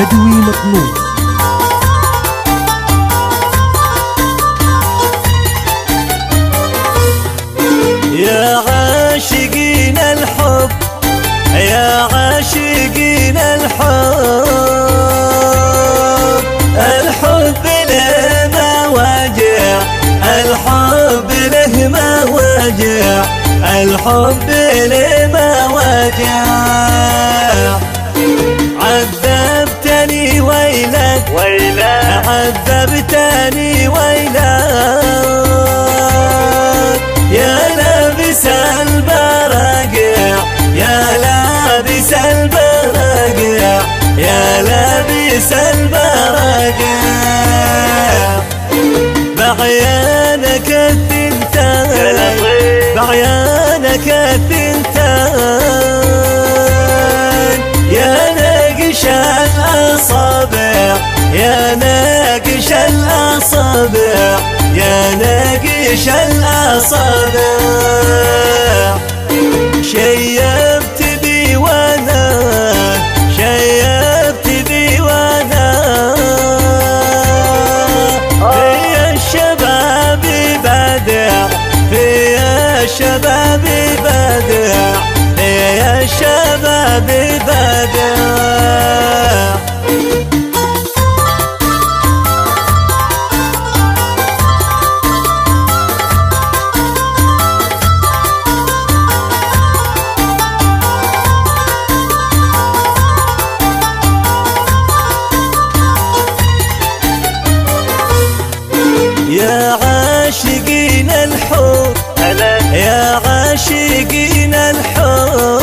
بدوي مطلوب. يا عاشقين الحب يا عاشقين الحب، الحب له مواجع، الحب له مواجع، الحب له مواجع. عذبتني ويلك عذبتني ويلك، يا لابس البراقع يا لابس البراقع، يا لابس البراقع. بعيانك الثنتين بعيانك الثنتين، يا ناقش الأصابع يا ناقش الأصابع، يا ناقش الأصابع. شيبت ديوانا شيبت ديوانا، في الشباب بدع في الشباب بدع في الشباب بدع. يا عاشقين الحب يا عاشقين الحب،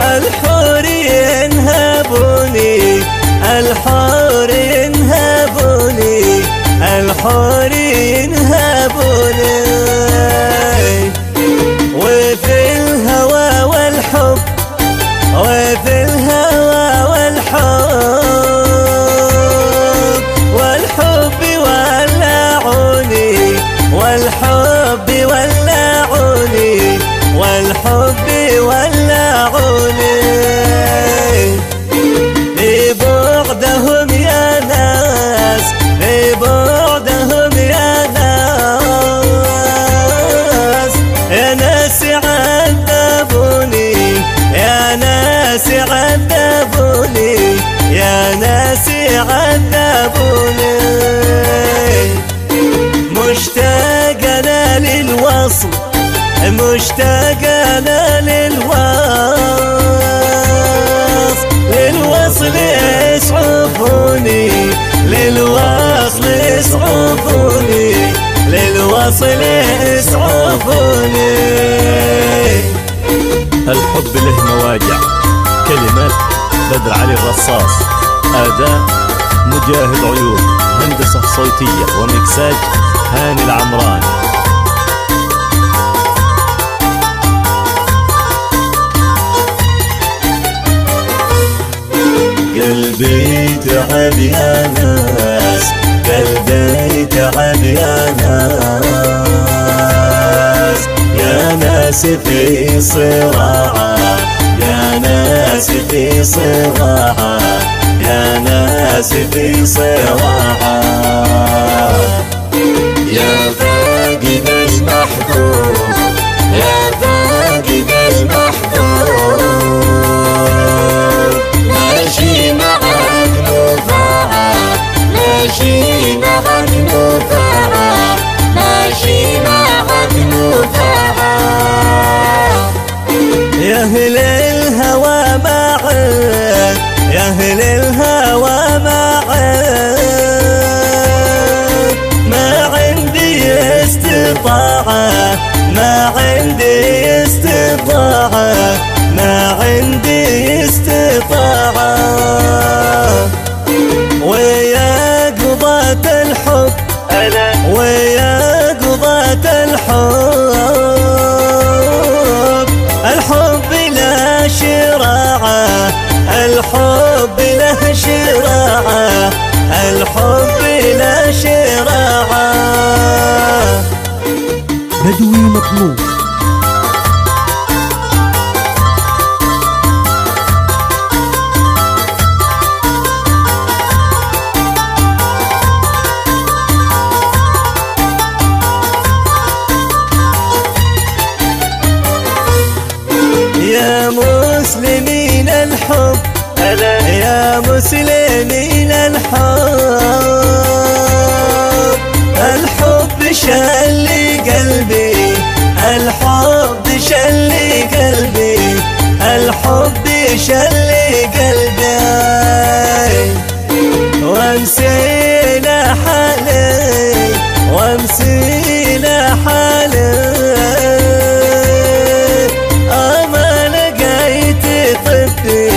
الحور ينهبوني الحور ينهبوني الحور ينهبوني. وفي الهوى والحب وفي الهوى والحب، والحب ولعوني والحب ولعوني والحب ولعوني. في بعدهم يا ناس في بعدهم يا ناس، يا ناس عذبوني يا ناس عذبوني يا ناس عذبوني. مشتاق أنا للوصل مشتاق أنا للوصل، للوصل يسعفوني للوصل يسعفوني للوصل يسعفوني. الحب له مواجع. كلمات بدر علي الرصاص، أداء مجاهد عيون، هندسة صوتية ومكساج هاني العمراني. قلبي تعب يا ناس قلبي تعب يا ناس، يا ناس في صراعه يا ناس في صراعه يا ناس في صراعه. يا فاقد المحبوب يا فاقد المحبوب، ماشي معك نفاعة ماشي معك نفاعة ماشي معك نفاعة. يا أهل الهوى معك يا أهل الهوى معك، ما عندي استطاعة ما عندي استطاعة ما عندي استطاعة. ويا قضاة الحب ويا قضاة الحب، الحب لا شراعة الحب له شراعة الحب لا شراعة. بدوي مطلوب. الحب يا مسلمين الحب، الحب شل قلبي، الحب شل قلبي، الحب شل قلبي، وامسينا حالي وامسينا حالي، ما لقيت طبي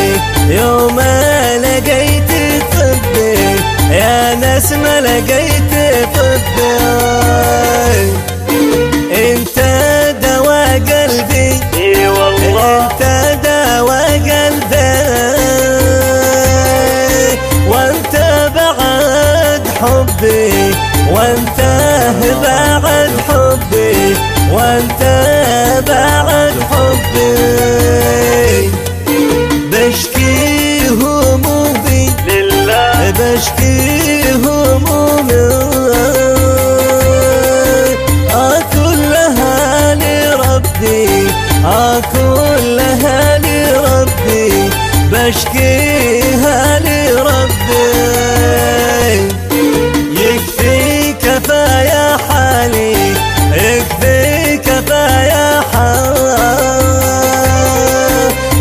يوم ما لقيت طبي، يا ناس ما لقيت طبي، انت دوا قلبي، اي والله انت دوا قلبي، وانت بعد حبي، وانت بعد حبي، وانت بعد حبي، بشكي همومي لله، بشكي همومي كلها لربي، كلها لربي، بشكيها لربي، يكفي كفايا حالي، يكفي كفايا حال،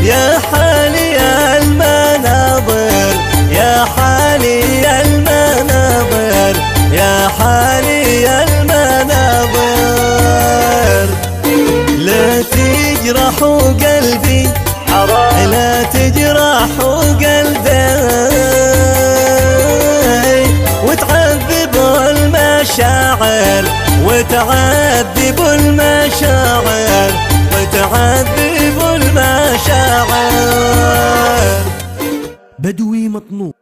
يا حالي يا المناظر، يا حالي يا المناظر، يا حالي يا المناظر، لا تجرحوا قلبي حرام، لا تجرحوا قلبي، وتعذبوا المشاعر، وتعذبوا المشاعر، وتعذبوا المشاعر. بدوي مطنوب.